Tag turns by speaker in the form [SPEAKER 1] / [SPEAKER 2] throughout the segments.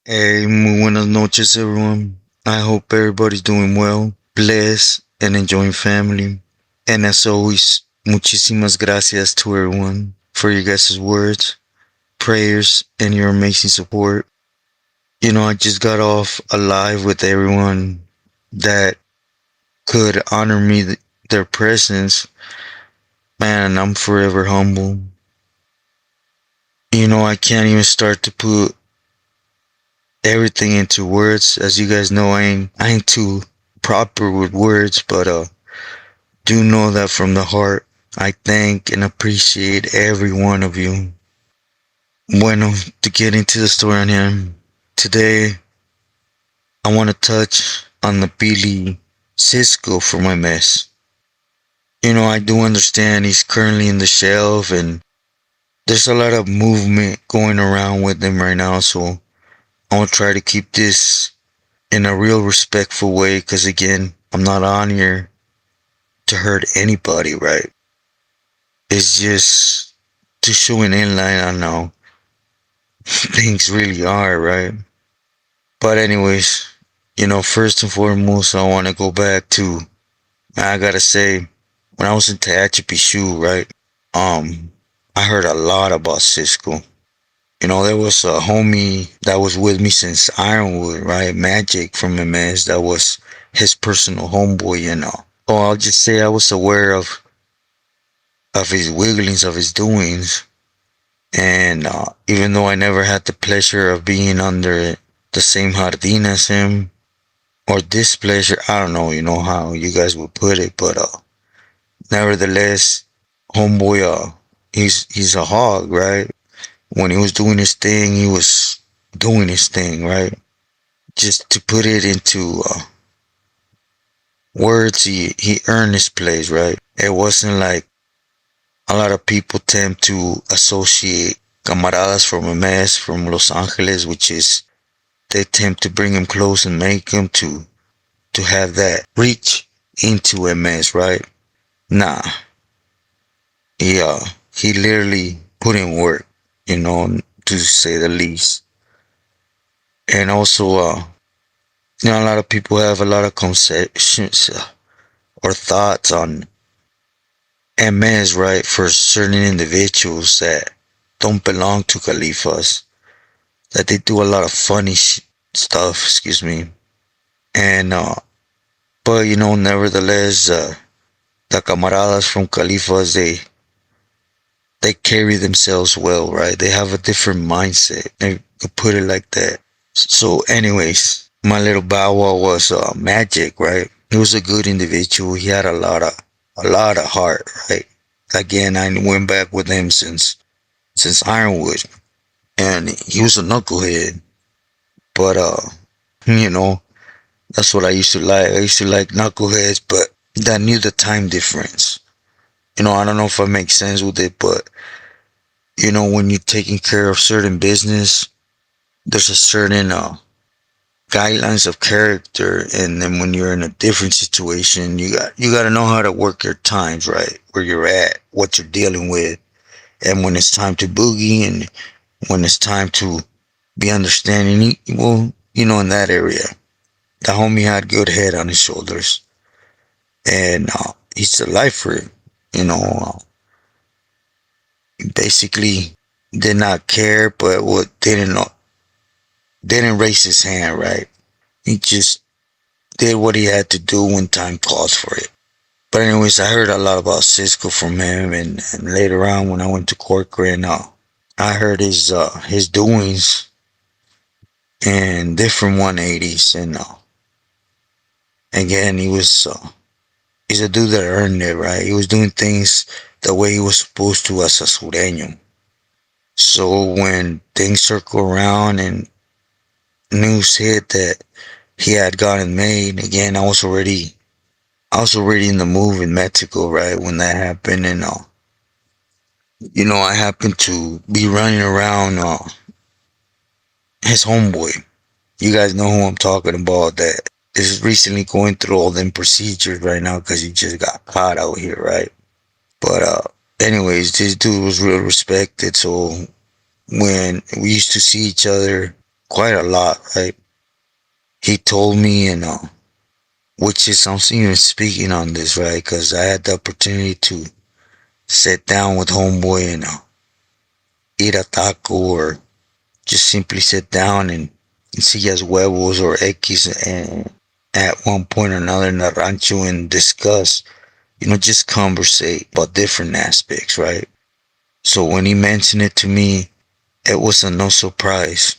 [SPEAKER 1] Hey, muy buenas noches, everyone. I hope everybody's doing well, blessed, and enjoying family. And as always, muchísimas gracias to everyone for your guys' words, prayers, and your amazing support. I just got off alive with everyone that could honor me their presence. Man, I'm forever humble. I can't even start to put everything into words. As you guys know, I ain't too proper with words, but do know that from the heart, I thank and appreciate every one of you. Bueno, to get into the story on him, today I want to touch on the Billy Cisco for my mess. I do understand he's currently in the shelf and there's a lot of movement going around with him right now, so I want to try to keep this in a real respectful way because, again, I'm not on here to hurt anybody, right? It's just to show an inline on how things really are, right? But anyways, first and foremost, I want to go back to, I gotta say, when I was in Tehachapi, right? Um, I heard a lot about Cisco. There was a homie that was with me since Ironwood, right? Magic from MS, that was his personal homeboy. Oh, I'll just say I was aware of his wigglings, of his doings. And even though I never had the pleasure of being under the same jardín as him, or displeasure, I don't know, how you guys would put it, but nevertheless, homeboy, he's a hog, right? When he was doing his thing, he was doing his thing, right? Just to put it into words, he earned his place, right? It wasn't like a lot of people tend to associate camaradas from MS from Los Angeles, which is they tend to bring him close and make him to have that reach into MS, right? Nah, he literally put in work, to say the least. And also, a lot of people have a lot of conceptions or thoughts on MS, right? For certain individuals that don't belong to Califas, that they do a lot of funny stuff, excuse me. And, but nevertheless, the camaradas from Califas, they carry themselves well, right? They have a different mindset. They could put it like that. So, anyways, my little Bow Wow was magic, right? He was a good individual. He had a lot of heart, right? Again, I went back with him since Ironwood, and he was a knucklehead. But you know, that's what I used to like. I used to like knuckleheads, but that knew the time difference. I don't know if I make sense with it, but when you're taking care of certain business, there's a certain guidelines of character, and then when you're in a different situation, you got to know how to work your times, right? Where you're at, what you're dealing with, and when it's time to boogie, and when it's time to be understanding. Well, in that area, the homie had good head on his shoulders, and he's a lifer. You know, uh, basically did not care, but what didn't raise his hand, right? He just did what he had to do when time calls for it. But anyways, I heard a lot about Cisco from him, and later on when I went to Corcoran, I heard his doings and different 180s, and again he's a dude that earned it, right? He was doing things the way he was supposed to as a sureño. So when things circle around and news hit that he had gotten made, again I was already in the move in Mexico, right, when that happened, and I happened to be running around his homeboy. You guys know who I'm talking about. That is recently going through all them procedures right now because he just got caught out here, right? But anyways, this dude was real respected. So when we used to see each other, quite a lot, right? He told me, and which is I'm even speaking on this, right? Because I had the opportunity to sit down with homeboy and eat a taco or just simply sit down and see as huevos or X and at one point or another in the rancho and discuss, just conversate about different aspects, right? So when he mentioned it to me, it was a no surprise.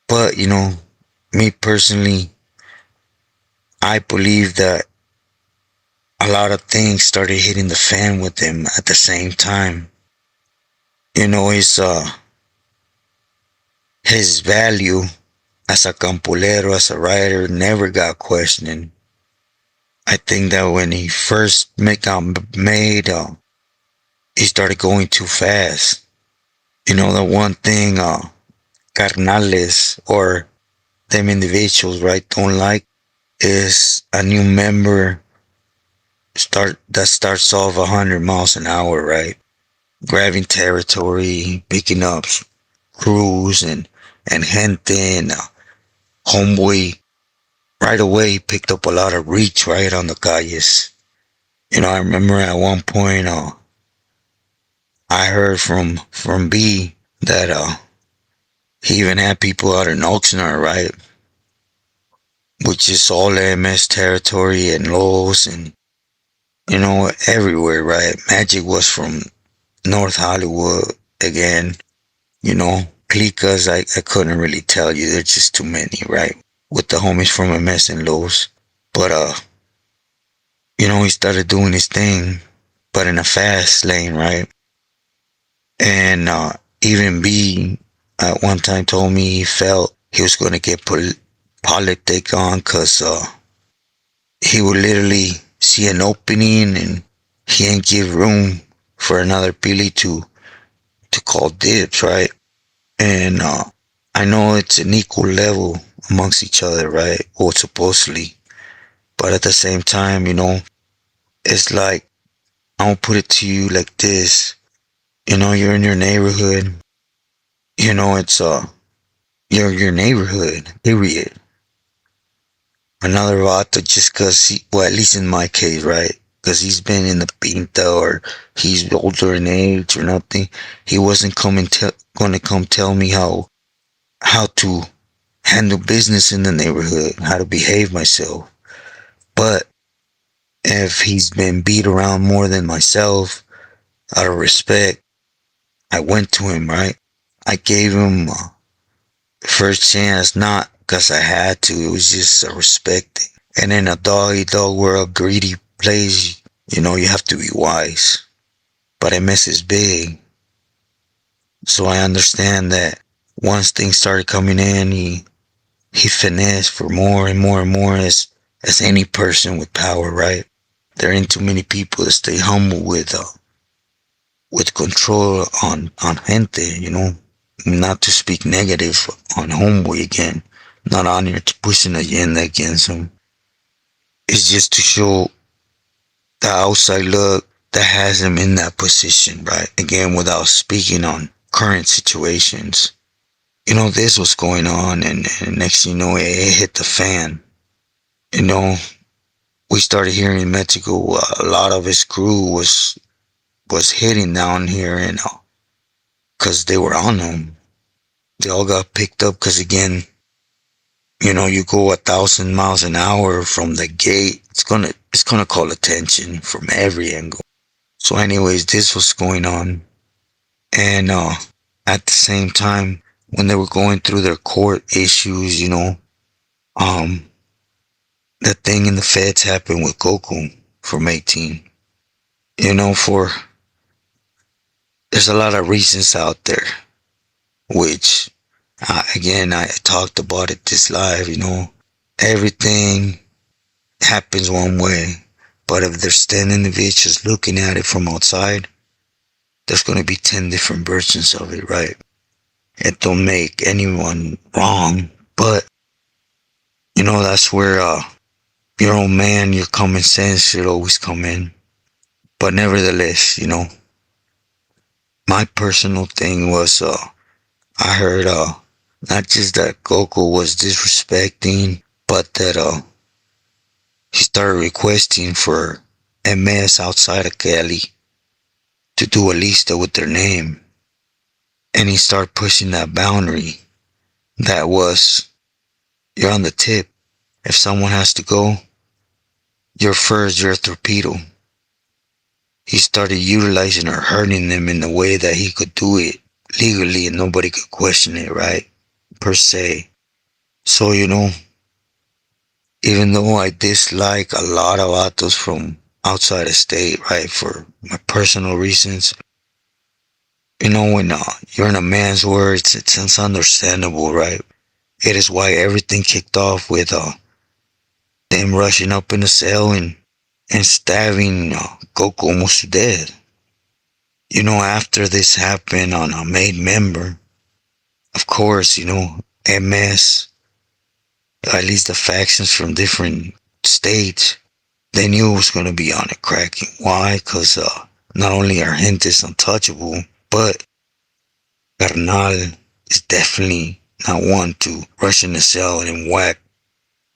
[SPEAKER 1] But, me personally, I believe that a lot of things started hitting the fan with him at the same time. His value as a campolero, as a rider, never got questioned. I think that when he first got made, he started going too fast. The one thing carnales or them individuals, right, don't like is a new member starts off 100 miles an hour, right? Grabbing territory, picking up crews and gente and homeboy right away picked up a lot of reach right on the calles. I remember at one point I heard from B that he even had people out in Oxnard, right? Which is all MS territory and Lowe's and everywhere, right? Magic was from North Hollywood again, Clicas I couldn't really tell you. There's just too many, right? With the homies from MS and Lowe's. But he started doing his thing, but in a fast lane, right? And even B at one time told me he felt he was going to get politic on because he would literally see an opening and he ain't give room for another Billy to call dibs, right? And I know it's an equal level amongst each other, right? Or supposedly. But at the same time, it's like, I'll put it to you like this. You're in your neighborhood. It's your neighborhood, period. Another vato just cause well, at least in my case, right? Cause he's been in the pinta or he's older in age or nothing. He wasn't gonna come tell me how to handle business in the neighborhood, how to behave myself. But if he's been beat around more than myself, out of respect, I went to him, right? I gave him first chance, not because I had to, it was just a respect thing. And in a dog eat dog world, greedy place, you have to be wise. But MS is big. So I understand that once things started coming in, he finessed for more and more and more as any person with power, right? There ain't too many people that stay humble with control on gente, not to speak negative on homeboy again, not on here to push an agenda against him. It's just to show the outside look that has him in that position, right? Again, without speaking on current situations. This was going on, and next thing you know, it hit the fan. You know, we started hearing in Mexico a lot of his crew was hitting down here, and because they were on him. They all got picked up because again, you go 1,000 miles an hour from the gate. It's gonna call attention from every angle. So, anyways, this was going on, and at the same time, when they were going through their court issues, um, the thing in the feds happened with Goku from 18. For there's a lot of reasons out there, which again I talked about it this live. Everything happens one way, but if there's 10 individuals looking at it from outside, there's going to be 10 different versions of it, right? It don't make anyone wrong, but that's where your own man, your common sense should always come in. But nevertheless, my personal thing was I heard Not just that Goku was disrespecting, but that he started requesting for MS outside of Cali to do a lista with their name. And he started pushing that boundary that was, you're on the tip. If someone has to go, you're first, you're a torpedo. He started utilizing or hurting them in the way that he could do it legally and nobody could question it, right? Per se. So, even though I dislike a lot of vatos from outside the state, right, for my personal reasons, when you're in a man's words, it's understandable, right? It is why everything kicked off with them rushing up in the cell and stabbing Goku almost to death. After this happened on a made member, of course, MS, at least the factions from different states, they knew it was going to be on it cracking. Why? Because not only are Gentes untouchable, but Carnal is definitely not one to rush in the cell and whack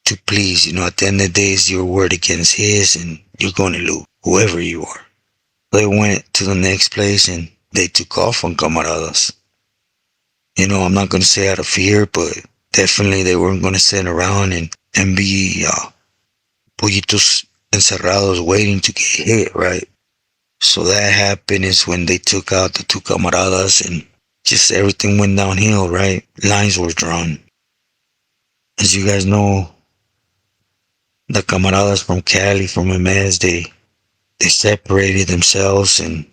[SPEAKER 1] to please. At the end of the day, it's your word against his, and you're going to lose, whoever you are. They went to the next place and they took off on camaradas. I'm not going to say out of fear, but definitely they weren't going to sit around and be pollitos encerrados waiting to get hit, right? So that happened is when they took out the two camaradas and just everything went downhill, right? Lines were drawn. As you guys know, the camaradas from Cali, from MS, they separated themselves and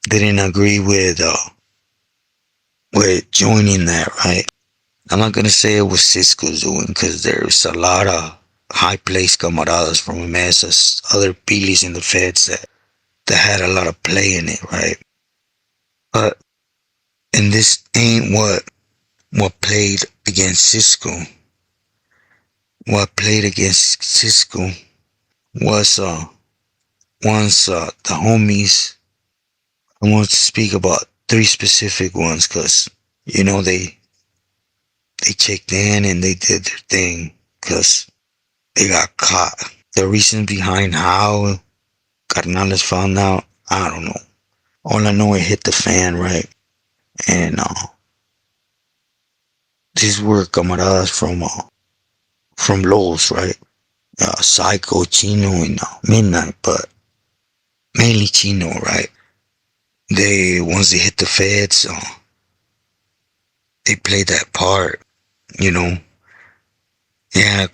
[SPEAKER 1] didn't agree with joining that, right? I'm not gonna say it was Cisco's doing, because there's a lot of high placed camaradas from MS, other pilis in the feds that had a lot of play in it, right? But and this ain't what played against Cisco. What played against Cisco was once the homies. I want to speak about three specific ones, because they checked in and they did their thing, because they got caught. The reason behind how Carnales found out, I don't know. All I know, it hit the fan, right? And these were camaradas from Los, right? Psycho, Chino, and Midnight, but mainly Chino, right? Once they hit the feds, they played that part, you know. Yeah,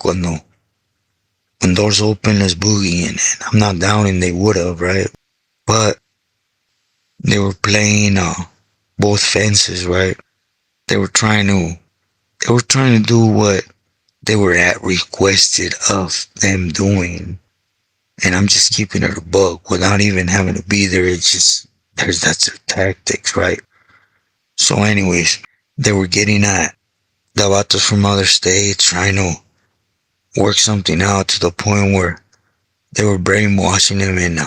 [SPEAKER 1] when doors open, let's boogie, and I'm not doubting they would have, right? But they were playing both fences, right? They were trying to do what they were at requested of them doing, and I'm just keeping it a buck without even having to be there. It's just that's their tactics, right? So, anyways, they were getting at the vatos from other states, trying to work something out to the point where they were brainwashing them and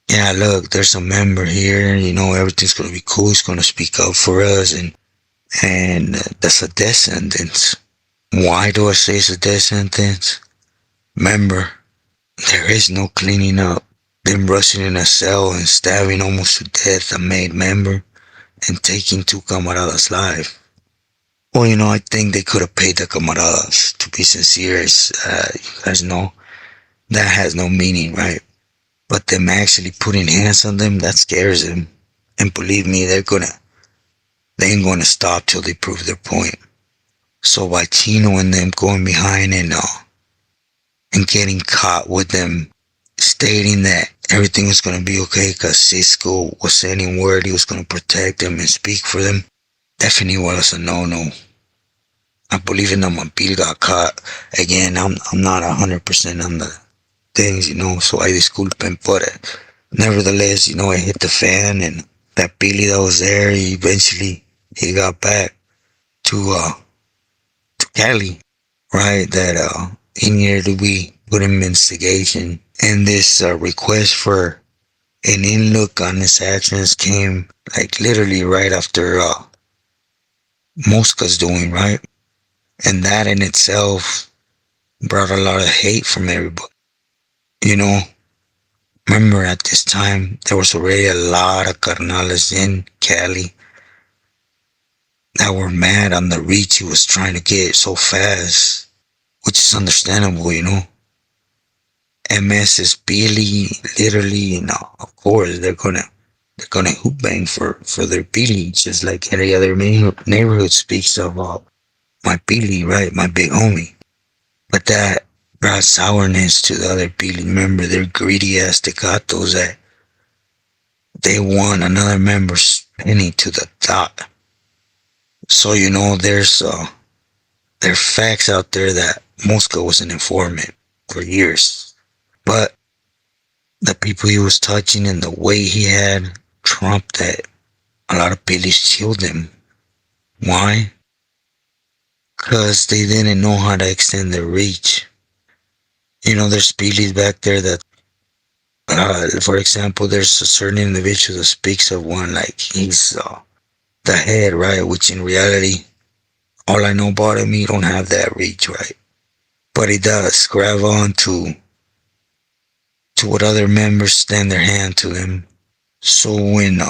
[SPEAKER 1] yeah, look, there's a member here, everything's gonna be cool, he's gonna speak up for us, and that's a death sentence. Why do I say it's a death sentence? Remember, there is no cleaning up. Them rushing in a cell and stabbing almost to death a made member and taking two camaradas' life. Well, I think they could have paid the camaradas. To be sincere, you guys know, that has no meaning, right? But them actually putting hands on them, that scares them. And believe me, they ain't gonna stop till they prove their point. So by Chino and them going behind and getting caught with them stating that everything was gonna be okay because Cisco was sending word he was gonna protect them and speak for them, definitely was a no-no. I believe in them. Bill got caught. Again, I'm not 100% on the things, so I disculpen, but nevertheless, it hit the fan, and that Billy that was there, he got back to Cali, right? That he needed to be put in investigation, and this request for an in look on his actions came like literally right after Mosca's doing, right? And that in itself brought a lot of hate from everybody. You know, remember at this time, there was already a lot of carnales in Cali that were mad on the reach he was trying to get so fast, which is understandable, you know. MS is Billy, literally, of course, they're gonna hoop bang for their Billy, just like any other neighborhood speaks of my Billy, right? My big homie. But that brought sourness to the other Billy. Remember, they're greedy ass tecatos that they want another member's penny to the dot. So there are facts out there that Mosca was an informant for years. But the people he was touching and the way he had trumped that, a lot of Billies killed him. Why? Because they didn't know how to extend their reach. There's Billies back there that, for example, there's a certain individual that speaks of one like he's the head, right? Which in reality, all I know about him, he don't have that reach, right? But he does grab on to what other members stand their hand to him. So when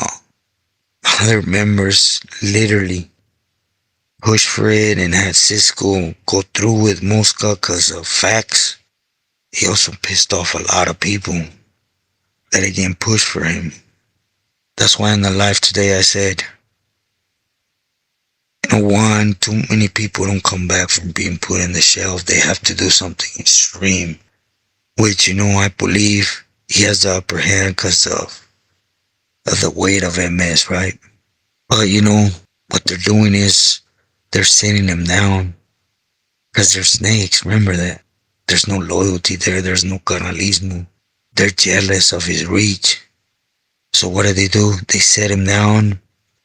[SPEAKER 1] other members literally pushed for it and had Cisco go through with Mosca because of facts, he also pissed off a lot of people that again pushed for him. That's why in the live today I said, one, too many people don't come back from being put in the shelf. They have to do something extreme, which, I believe he has the upper hand because of the weight of MS, right? But, what they're doing is they're sitting him down because they're snakes. Remember that. There's no loyalty there. There's no canalismo. They're jealous of his reach. So what do? They set him down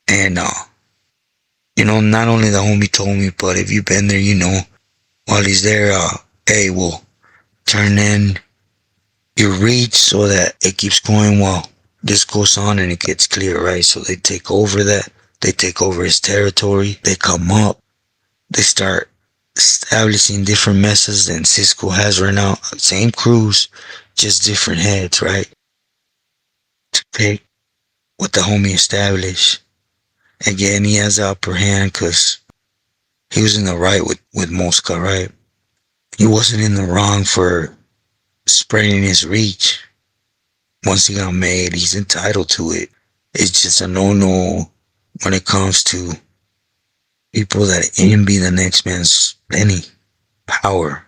[SPEAKER 1] and, not only the homie told me, but if you've been there, while he's there, hey, we'll turn in your reach so that it keeps going while this goes on and it gets clear, right? So they take over that. They take over his territory. They come up. They start establishing different messes than Cisco has right now. Same crews, just different heads, right? To take what the homie established. Again, he has the upper hand because he was in the right with Mosca, right? He wasn't in the wrong for spreading his reach. Once he got made, he's entitled to it. It's just a no-no when it comes to people that envy the next man's penny, power.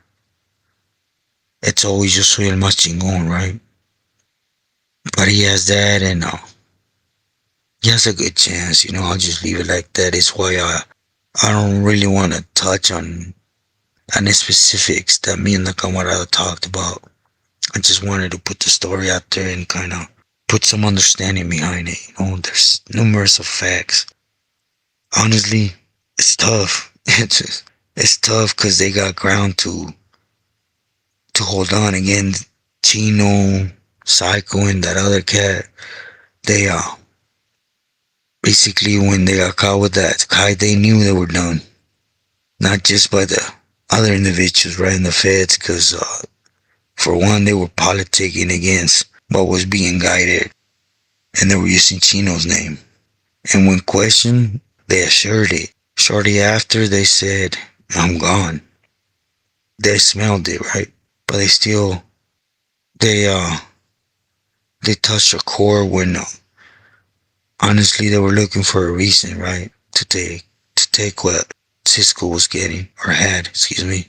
[SPEAKER 1] It's always yo soy el más chingón, right? But he has that and he has a good chance, I'll just leave it like that. It's why I don't really want to touch on any specifics that me and the camarada talked about. I just wanted to put the story out there and kind of put some understanding behind it. There's numerous of facts. Honestly, it's tough. It's tough because they got ground to hold on. Again, Chino, Psycho, and that other cat, they basically when they got caught with that guy, they knew they were done. Not just by the other individuals, right, in the feds, because for one, they were politicking against what was being guided, and they were using Chino's name. And when questioned, they assured it. Shortly after, they said, I'm gone. They smelled it, right? But they touched a core when, honestly, they were looking for a reason, right? To take what Cisco was getting, or had, excuse me.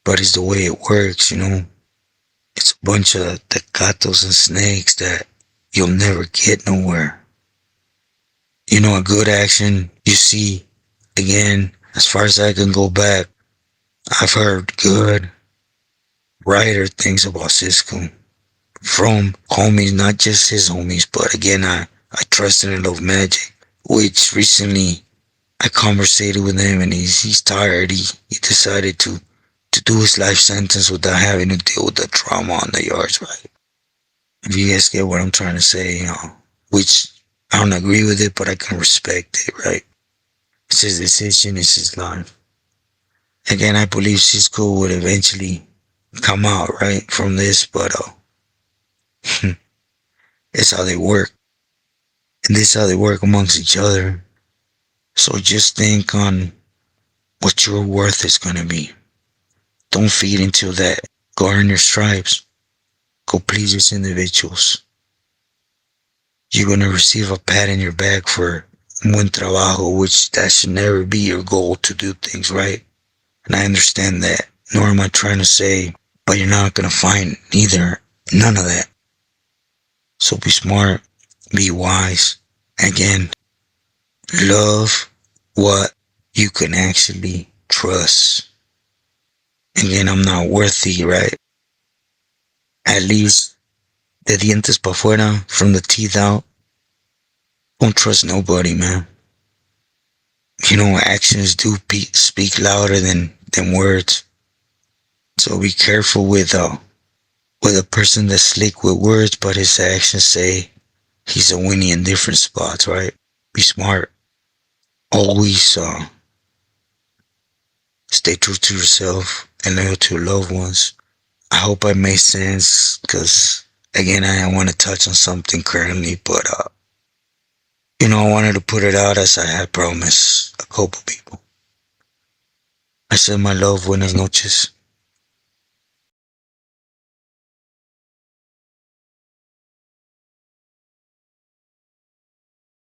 [SPEAKER 1] But it's the way it works, It's a bunch of tecatos and snakes that you'll never get nowhere. A good action, you see, again, as far as I can go back, I've heard good, brighter things about Cisco from homies, not just his homies, but again, I trust and love Magic, which recently I conversated with him and he's tired. He decided to do his life sentence without having to deal with the trauma on the yards, right? If you guys get what I'm trying to say, which I don't agree with it, but I can respect it, right? It's his decision, it's his life. Again, I believe Cisco would eventually come out, right, from this, but it's how they work. And this is how they work amongst each other. So just think on what your worth is gonna be. Don't feed into that. Go earn your stripes. Go please these individuals. You're gonna receive a pat in your back for buen trabajo, which that should never be your goal to do things right. And I understand that. Nor am I trying to say, but you're not gonna find neither, none of that. So be smart, be wise. Again, love what you can actually trust. Again, I'm not worthy, right? At least de dientes pa fuera, from the teeth out. Don't trust nobody, man. You know, actions do speak louder than words. So be careful with a person that's slick with words, but his actions say he's a winnie in different spots, right? Be smart. Always stay true to yourself and loyal to your loved ones. I hope I made sense, because again, I want to touch on something currently, but I wanted to put it out as I had promised a couple people. I said my love, buenas noches.